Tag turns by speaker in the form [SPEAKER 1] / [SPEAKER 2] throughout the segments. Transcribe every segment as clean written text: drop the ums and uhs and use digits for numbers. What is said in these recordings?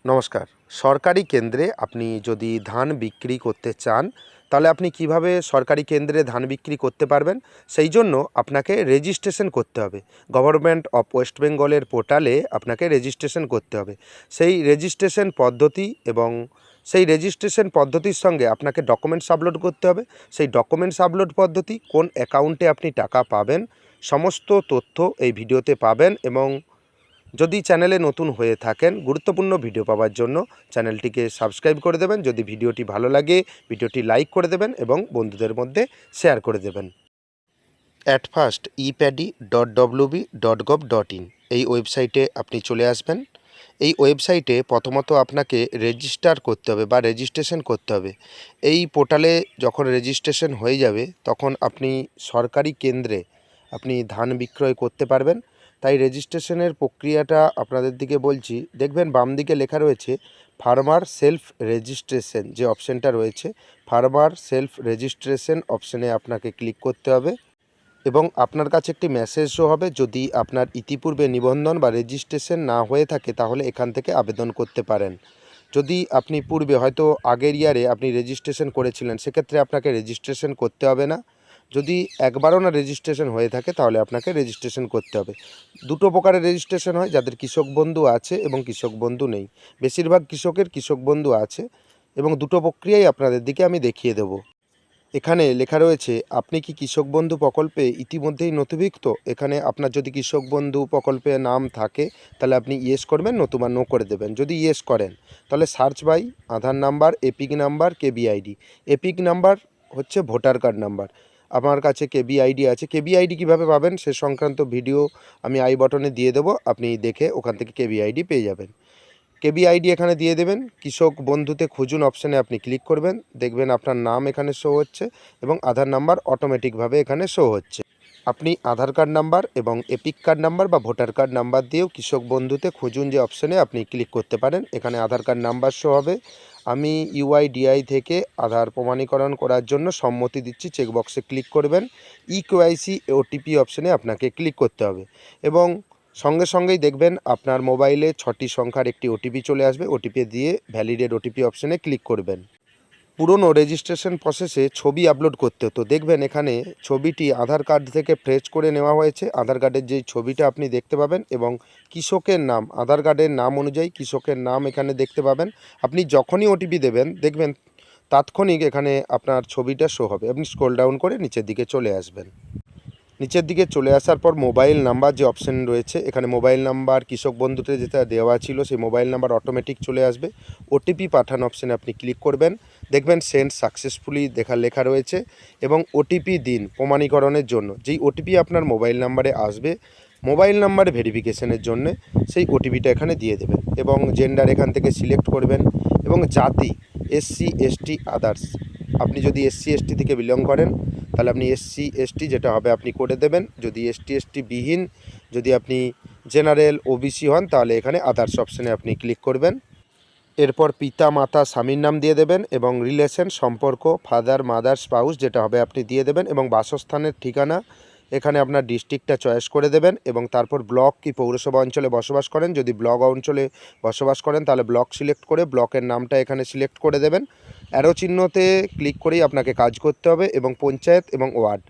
[SPEAKER 1] নমস্কার। সরকারি কেন্দ্রে আপনি যদি ধান বিক্রি করতে চান, তাহলে আপনি কিভাবে সরকারি কেন্দ্রে ধান বিক্রি করতে পারবেন? সেই জন্য আপনাকে রেজিস্ট্রেশন করতে হবে। গভর্নমেন্ট অফ ওয়েস্ট বেঙ্গলের পোর্টালে আপনাকে রেজিস্ট্রেশন করতে হবে। সেই রেজিস্ট্রেশন পদ্ধতি এবং সেই রেজিস্ট্রেশন পদ্ধতির সঙ্গে আপনাকে ডকুমেন্টস আপলোড করতে হবে। সেই ডকুমেন্টস আপলোড পদ্ধতি, কোন অ্যাকাউন্টে আপনি টাকা পাবেন, সমস্ত তথ্য এই ভিডিওতে পাবেন। এবং যদি চ্যানেলে নতুন হয়ে থাকেন, গুরুত্বপূর্ণ ভিডিও পাওয়ার জন্য চ্যানেলটিকে সাবস্ক্রাইব করে দেবেন। যদি ভিডিওটি ভালো লাগে, ভিডিওটি লাইক করে দেবেন এবং বন্ধুদের মধ্যে শেয়ার করে দেবেন। অ্যাট ফার্স্ট ePaddy.wb.gov.in এই ওয়েবসাইটে আপনি চলে আসবেন। এই ওয়েবসাইটে প্রথমত আপনাকে রেজিস্টার করতে হবে বা রেজিস্ট্রেশন করতে হবে। এই পোর্টালে যখন রেজিস্ট্রেশন হয়ে যাবে, তখন আপনি সরকারি কেন্দ্রে আপনি ধান বিক্রয় করতে পারবেন। তাই রেজিস্ট্রেশনের প্রক্রিয়াটা আপনাদের দিকে বলছি। দেখবেন বাম দিকে লেখা রয়েছে ফার্মার সেলফ রেজিস্ট্রেশন, যে অপশানটা রয়েছে ফার্মার সেলফ রেজিস্ট্রেশন অপশানে আপনাকে ক্লিক করতে হবে এবং আপনার কাছে একটি মেসেজ শো হবে। যদি আপনার ইতিপূর্বে নিবন্ধন বা রেজিস্ট্রেশন না হয়ে থাকে, তাহলে এখান থেকে আবেদন করতে পারেন। যদি আপনি পূর্বে হয়তো আগের ইয়ারে আপনি রেজিস্ট্রেশন করেছিলেন, সেক্ষেত্রে আপনাকে রেজিস্ট্রেশন করতে হবে না। যদি একবারও না রেজিস্ট্রেশন হয়ে থাকে, তাহলে আপনাকে রেজিস্ট্রেশন করতে হবে। দুটো প্রকারের রেজিস্ট্রেশন হয়, যাদের কৃষক বন্ধু আছে এবং কৃষক বন্ধু নেই। বেশিরভাগ কৃষকের কৃষক বন্ধু আছে এবং দুটো প্রক্রিয়াই আপনাদের দিকে আমি দেখিয়ে দেব। এখানে লেখা রয়েছে আপনি কি কৃষক বন্ধু প্রকল্পে ইতিমধ্যেই নথিভুক্ত। এখানে আপনার যদি কৃষক বন্ধু প্রকল্পে নাম থাকে, তাহলে আপনি ইয়েস করবেন, নতুবা নো করে দেবেন। যদি ইয়েস করেন, তাহলে search by Aadhaar number, EPIC number, KBID. EPIC number হচ্ছে ভোটার কার্ড নাম্বার। আমার কাছে কেবিআইডি আছে। কেবিআইডি কীভাবে পাবেন সে সংক্রান্ত ভিডিও আমি আই বটনে দিয়ে দেবো, আপনি দেখে ওখান থেকে কেবিআইডি পেয়ে যাবেন। কেবিআইডি এখানে দিয়ে দেবেন। কৃষক বন্ধুতে খুঁজুন অপশানে আপনি ক্লিক করবেন। দেখবেন আপনার নাম এখানে শো হচ্ছে এবং আধার নাম্বার অটোমেটিকভাবে এখানে শো হচ্ছে। আপনি আধার কার্ড নাম্বার এবং এপিক কার্ড নাম্বার বা ভোটার কার্ড নাম্বার দিয়েও কৃষক বন্ধুতে খুঁজুন যে অপশানে আপনি ক্লিক করতে পারেন। এখানে আধার কার্ড নাম্বার শো হবে। আমি ইউআইডিআই থেকে আধার প্রমাণীকরণ করার জন্য সম্মতি দিচ্ছি, চেকবক্সে ক্লিক করবেন। ইকেওয়াইসি ওটিপি অপশানে আপনাকে ক্লিক করতে হবে এবং সঙ্গে সঙ্গেই দেখবেন আপনার মোবাইলে 6টি সংখ্যার একটি ওটিপি চলে আসবে। ওটিপি দিয়ে ভ্যালিডেট ওটিপি অপশানে ক্লিক করবেন। পুরনো রেজিস্ট্রেশন প্রসেসে ছবি আপলোড করতে হতো। দেখবেন এখানে ছবিটি আধার কার্ড থেকে ফ্রেশ করে নেওয়া হয়েছে। আধার কার্ডের যেই ছবিটা আপনি দেখতে পাবেন এবং কৃষকের নাম, আধার কার্ডের নাম অনুযায়ী কৃষকের নাম এখানে দেখতে পাবেন। আপনি যখনই ওটিপি দেবেন, দেখবেন তাৎক্ষণিক এখানে আপনার ছবিটা শো হবে। আপনি স্ক্রল ডাউন করে নিচের দিকে চলে আসবেন। নিচের দিকে চলে আসার পর মোবাইল নাম্বার যে অপশান রয়েছে, এখানে মোবাইল নাম্বার কৃষক বন্ধুতে যেটা দেওয়া ছিল সেই মোবাইল নাম্বার অটোমেটিক চলে আসবে। ওটিপি পাঠানো অপশানে আপনি ক্লিক করবেন। দেখবেন সেন্ড সাকসেসফুলি লেখা রয়েছে এবং ওটিপি দিন প্রমাণীকরণের জন্য। যেই ওটিপি আপনার মোবাইল নাম্বারে আসবে, মোবাইল নাম্বার ভেরিফিকেশনের জন্য সেই ওটিপিটা এখানে দিয়ে দেবেন এবং জেন্ডার এখান থেকে সিলেক্ট করবেন এবং জাতি এসসি এসটি আদার্স। আপনি যদি এসসি এসটি থেকে বিলং করেন, তাহলে আপনি এসসি এসটি যেটা হবে আপনি করে দেবেন। যদি এসটি এসটি বিহীন, যদি আপনি জেনারেল ওবিসি হন, তাহলে এখানে আদার্স অপশানে আপনি ক্লিক করবেন। এরপর পিতা মাতা স্বামীর নাম দিয়ে দেবেন এবং রিলেশন সম্পর্ক ফাদার মাদার স্পাউস যেটা হবে আপনি দিয়ে দেবেন এবং বাসস্থানের ঠিকানা এখানে আপনার ডিস্ট্রিক্টটা চয়েস করে দেবেন এবং তারপর ব্লক কি পৌরসভা অঞ্চলে বসবাস করেন। যদি ব্লক অঞ্চলে বসবাস করেন, তাহলে ব্লক সিলেক্ট করে ব্লকের নামটা এখানে সিলেক্ট করে দেবেন। অ্যারো চিহ্নতে ক্লিক করেই আপনাকে কাজ করতে হবে এবং পঞ্চায়েত এবং ওয়ার্ড,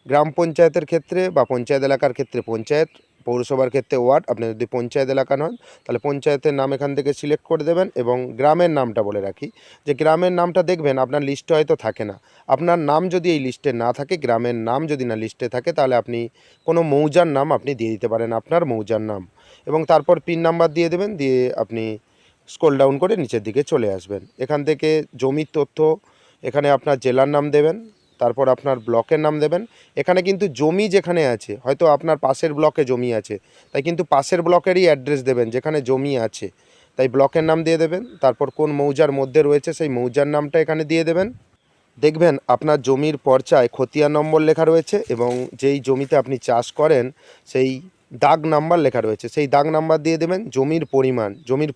[SPEAKER 1] গ্রাম পঞ্চায়েতের ক্ষেত্রে বা পঞ্চায়েত এলাকার ক্ষেত্রে পঞ্চায়েত, পৌরসভার ক্ষেত্রে ওয়ার্ড। আপনি যদি পঞ্চায়েত এলাকা নন, তাহলে পঞ্চায়েতের নাম এখান থেকে সিলেক্ট করে দেবেন এবং গ্রামের নামটা বলে রাখি যে গ্রামের নামটা দেখবেন আপনার লিস্টে হয়তো থাকে না। আপনার নাম যদি এই লিস্টে না থাকে, গ্রামের নাম যদি না লিস্টে থাকে, তাহলে আপনি কোনো মৌজার নাম আপনি দিয়ে দিতে পারেন, আপনার মৌজার নাম। এবং তারপর পিন নাম্বার দিয়ে দেবেন, দিয়ে আপনি স্ক্রল ডাউন করে নিচের দিকে চলে আসবেন। এখান থেকে জমির তথ্য, এখানে আপনার জেলার নাম দেবেন, তারপর আপনার ব্লকের নাম দেবেন। এখানে কিন্তু জমি যেখানে আছে, হয়তো আপনার পাশের ব্লকে জমি আছে, তাই কিন্তু পাশের ব্লকেরই অ্যাড্রেস দেবেন যেখানে জমি আছে। তাই ব্লকের নাম দিয়ে দেবেন। তারপর কোন মৌজার মধ্যে রয়েছে সেই মৌজার নামটা এখানে দিয়ে দেবেন। দেখবেন আপনার জমির পর্চায় খতিয়ান নম্বর লেখা রয়েছে এবং যেই জমিতে আপনি চাষ করেন সেই দাগ নাম্বার লেখা রয়েছে, সেই দাগ নাম্বার দিয়ে দেবেন। জমির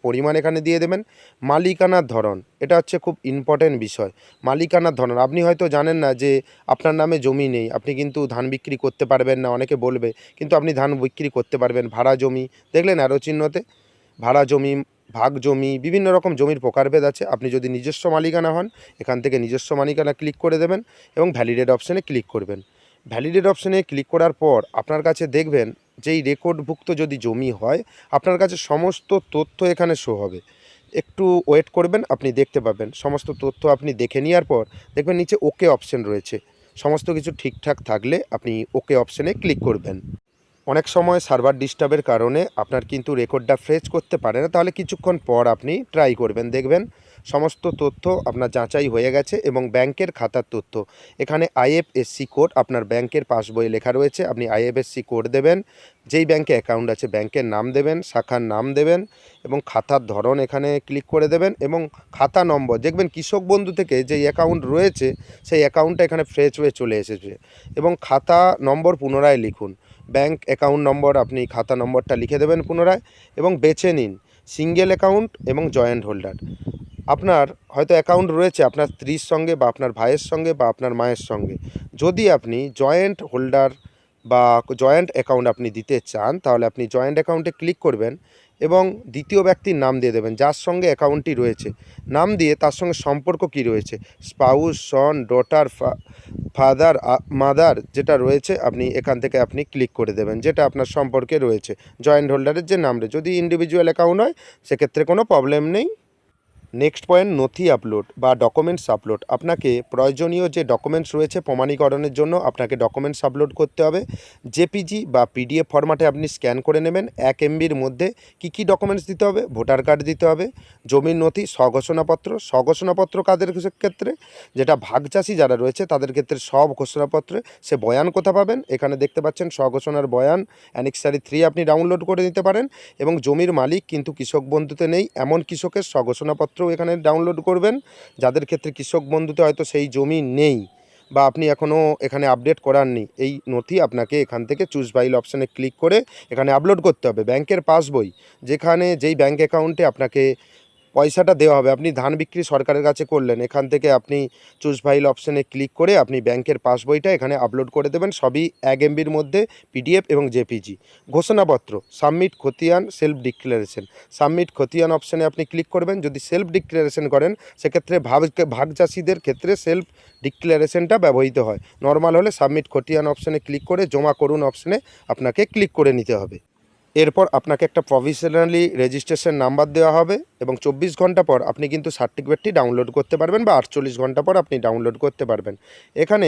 [SPEAKER 1] পরিমাণ এখানে দিয়ে দেবেন। মালিকানার ধরন, এটা হচ্ছে খুব ইম্পর্টেন্ট বিষয়। মালিকানার ধরন, আপনি হয়তো জানেন না যে আপনার নামে জমি নেই, আপনি কিন্তু ধান বিক্রি করতে পারবেন না। অনেকে বলবে কিন্তু আপনি ধান বিক্রি করতে পারবেন। ভাড়া জমি দেখলেন অ্যারো চিহ্নতে, ভাড়া জমি, ভাগ জমি, বিভিন্ন রকম জমির প্রকারভেদ আছে। আপনি যদি নিজস্ব মালিকানা হন, এখান থেকে নিজস্ব মালিকানা ক্লিক করে দেবেন এবং ভ্যালিডেট অপশানে ক্লিক করবেন। ভ্যালিডেট অপশানে ক্লিক করার পর আপনার কাছে দেখবেন যেই রেকর্ডভুক্ত যদি জমি হয়, আপনার কাছে সমস্ত তথ্য এখানে শো হবে। একটু ওয়েট করবেন, আপনি দেখতে পাবেন সমস্ত তথ্য। আপনি দেখে নেওয়ার পর দেখবেন নিচে ওকে অপশান রয়েছে। সমস্ত কিছু ঠিকঠাক থাকলে আপনি ওকে অপশানে ক্লিক করবেন। অনেক সময় সার্ভার ডিস্টার্বের কারণে আপনার কিন্তু রেকর্ডটা ফ্রেজ করতে পারে না, তাহলে কিছুক্ষণ পর আপনি ট্রাই করবেন, দেখবেন সমস্ত তথ্য আপনার যাচাই হয়ে গেছে। এবং ব্যাংকের খাতার তথ্য, এখানে আইএফএসসি কোড আপনার ব্যাংকের পাসবইয়ে লেখা রয়েছে। আপনি আইএফএসসি কোড দেবেন, যেই ব্যাংকে অ্যাকাউন্ট আছে ব্যাংকের নাম দেবেন, শাখার নাম দেবেন এবং খাতার ধরন এখানে ক্লিক করে দেবেন এবং খাতা নম্বর। দেখবেন কৃষক বন্ধু থেকে যেই অ্যাকাউন্ট রয়েছে সেই অ্যাকাউন্টটা এখানে ফ্রেজ হয়ে চলে এসেছে এবং খাতা নম্বর পুনরায় লিখুন। ব্যাংক অ্যাকাউন্ট নম্বর, আপনি খাতা নম্বরটা লিখে দেবেন পুনরায় এবং বেছে নিন সিঙ্গেল অ্যাকাউন্ট এবং জয়েন্ট হোল্ডার। আপনার হয়তো অ্যাকাউন্ট রয়েছে আপনার স্ত্রীর সঙ্গে বা আপনার ভাইয়ের সঙ্গে বা আপনার মায়ের সঙ্গে। যদি আপনি জয়েন্ট হোল্ডার বা জয়েন্ট অ্যাকাউন্ট আপনি দিতে চান, তাহলে আপনি জয়েন্ট অ্যাকাউন্টে ক্লিক করবেন এবং দ্বিতীয় ব্যক্তির নাম দিয়ে দেবেন যার সঙ্গে অ্যাকাউন্টটি রয়েছে। নাম দিয়ে তার সঙ্গে সম্পর্ক কী রয়েছে, স্পাউস, সন, ডটার, ফাদার, মাদার যেটা রয়েছে আপনি এখান থেকে আপনি ক্লিক করে দেবেন, যেটা আপনার সম্পর্কে রয়েছে জয়েন্ট হোল্ডারের যে নাম রয়েছে। যদি ইন্ডিভিজুয়াল অ্যাকাউন্ট হয় সেক্ষেত্রে কোনো প্রবলেম নেই। নেক্সট পয়েন্ট, নথি আপলোড বা ডকুমেন্টস আপলোড। আপনাকে প্রয়োজনীয় যে ডকুমেন্টস রয়েছে প্রমাণীকরণের জন্য আপনাকে ডকুমেন্টস আপলোড করতে হবে। জেপিজি বা পিডিএফ ফরম্যাটে আপনি স্ক্যান করে নেবেন। 1 MBর মধ্যে কী ডকুমেন্টস দিতে হবে, ভোটার কার্ড দিতে হবে, জমির নথি, স্বঘোষণাপত্র। স্বঘোষণাপত্র কাদের ক্ষেত্রে, যেটা ভাগ চাষি যারা রয়েছে তাদের ক্ষেত্রে সব ঘোষণাপত্রে। সে বয়ান কোথা পাবেন, এখানে দেখতে পাচ্ছেন স্বঘোষণার বয়ান অ্যানেক্সারি 3 আপনি ডাউনলোড করে নিতে পারেন। এবং জমির মালিক কিন্তু কৃষক বন্ধুতে নেই এমন কৃষকের স্বঘোষণাপত্র এখানে ডাউনলোড করবেন। যাদের ক্ষেত্রে কৃষক বন্ধুতে হয়তো সেই জমি নেই বা আপনি এখনও এখানে আপডেট করাননি, এই নথি আপনাকে এখান থেকে চুজ ফাইল অপশানে ক্লিক করে এখানে আপলোড করতে হবে। ব্যাংকের পাসবই, যেখানে যেই ব্যাংক অ্যাকাউন্টে আপনাকে পয়সাটা দেওয়া হবে, আপনি ধান বিক্রি সরকারের কাছে করলেন, এখান থেকে আপনি চুজ ফাইল অপশানে ক্লিক করে আপনি ব্যাংকের পাসবইটা এখানে আপলোড করে দেবেন। সবই 1 MBর মধ্যে পিডিএফ এবং জেপিজি। ঘোষণাপত্র, সাবমিট খতিয়ান, সেলফ ডিক্লারেশন। সাবমিট খতিয়ান অপশানে আপনি ক্লিক করবেন। যদি সেলফ ডিক্লারেশন করেন সেক্ষেত্রে ভাগ চাষিদের ক্ষেত্রে সেলফ ডিক্লারেশনটা ব্যবহৃত হয়। নর্মাল হলে সাবমিট খতিয়ান অপশানে ক্লিক করে জমা করুন অপশানে আপনাকে ক্লিক করে নিতে হবে। এরপর আপনাকে একটা প্রভিশনালি রেজিস্ট্রেশন নাম্বার দেওয়া হবে এবং 24 ঘন্টা পর আপনি কিন্তু সার্টিফিকেটটি ডাউনলোড করতে পারবেন বা 48 ঘন্টা পর আপনি ডাউনলোড করতে পারবেন। এখানে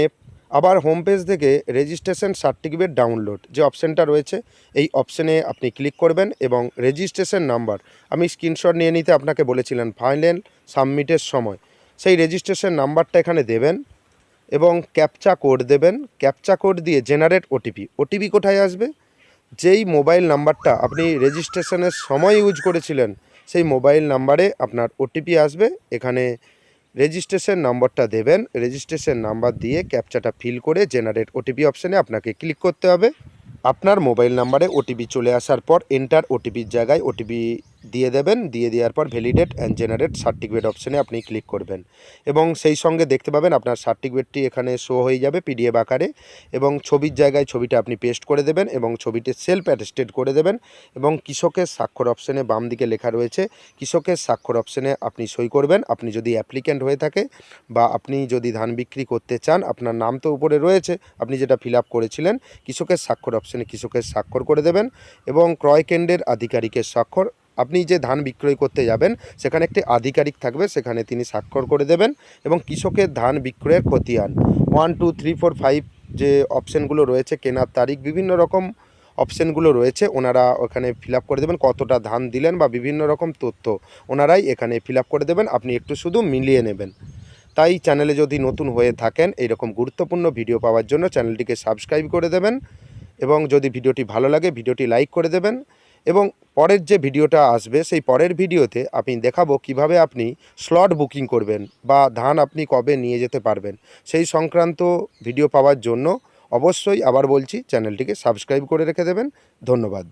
[SPEAKER 1] আবার হোম পেজ থেকে রেজিস্ট্রেশন সার্টিফিকেট ডাউনলোড যে অপশানটা রয়েছে এই অপশানে আপনি ক্লিক করবেন এবং রেজিস্ট্রেশন নাম্বার, আমি স্ক্রিনশট নিয়ে নিতে আপনাকে বলেছিলাম ফাইনাল সাবমিটের সময়, সেই রেজিস্ট্রেশন নাম্বারটা এখানে দেবেন এবং ক্যাপচা কোড দেবেন। ক্যাপচা কোড দিয়ে জেনারেট ওটিপি। ওটিপি কোথায় আসবে, যেই মোবাইল নাম্বারটা আপনি রেজিস্ট্রেশনের সময় ইউজ করেছিলেন সেই মোবাইল নাম্বারে আপনার ওটিপি আসবে। এখানে রেজিস্ট্রেশন নাম্বারটা দেবেন, রেজিস্ট্রেশন নাম্বার দিয়ে ক্যাপচাটা ফিল করে জেনারেট ওটিপি অপশানে আপনাকে ক্লিক করতে হবে। আপনার মোবাইল নাম্বারে ওটিপি চলে আসার পর এন্টার ওটিপির জায়গায় ওটিপি দিয়ে দেবেন। দিয়ে দেওয়ার পর ভ্যালিডেট অ্যান্ড জেনারেট সার্টিফিকেট অপশানে আপনি ক্লিক করবেন এবং সেই সঙ্গে দেখতে পাবেন আপনার সার্টিফিকেটটি এখানে শো হয়ে যাবে পিডিএফ আকারে এবং ছবির জায়গায় ছবিটা আপনি পেস্ট করে দেবেন এবং ছবিটি সেলফ অ্যাটেস্টেড করে দেবেন এবং কৃষকের স্বাক্ষর অপশানে বাম দিকে লেখা রয়েছে কৃষকের স্বাক্ষর অপশানে আপনি সই করবেন। আপনি যদি অ্যাপ্লিক্যান্ট হয়ে থাকে বা আপনি যদি ধান বিক্রি করতে চান, আপনার নাম তো উপরে রয়েছে আপনি যেটা ফিল আপ করেছিলেন, কৃষকের স্বাক্ষর অপশানে কৃষকের স্বাক্ষর করে দেবেন এবং ক্রয় কেন্দ্রের আধিকারিকের স্বাক্ষর, আপনি যে ধান বিক্রয় করতে যাবেন সেখানে একটি আধিকারিক থাকবে, সেখানে তিনি স্বাক্ষর করে দেবেন এবং কৃষকের ধান বিক্রয়ের খতিয়ান 1 2 3 4 5 যে অপশানগুলো রয়েছে, কেনার তারিখ, বিভিন্ন রকম অপশানগুলো রয়েছে ওনারা ওখানে ফিল আপ করে দেবেন। কতটা ধান দিলেন বা বিভিন্ন রকম তথ্য ওনারাই এখানে ফিল আপ করে দেবেন, আপনি একটু শুধু মিলিয়ে নেবেন। তাই চ্যানেলে যদি নতুন হয়ে থাকেন এইরকম গুরুত্বপূর্ণ ভিডিও পাওয়ার জন্য চ্যানেলটিকে সাবস্ক্রাইব করে দেবেন এবং যদি ভিডিওটি ভালো লাগে ভিডিওটি লাইক করে দেবেন। এবং পরের যে ভিডিওটা আসবে সেই পরের ভিডিওতে আমি দেখাবো কিভাবে আপনি স্লট বুকিং করবেন বা ধান আপনি কবে নিয়ে যেতে পারবেন। সেই সংক্রান্ত ভিডিও পাওয়ার জন্য অবশ্যই আবার বলছি চ্যানেলটিকে সাবস্ক্রাইব করে রেখে দেবেন। ধন্যবাদ।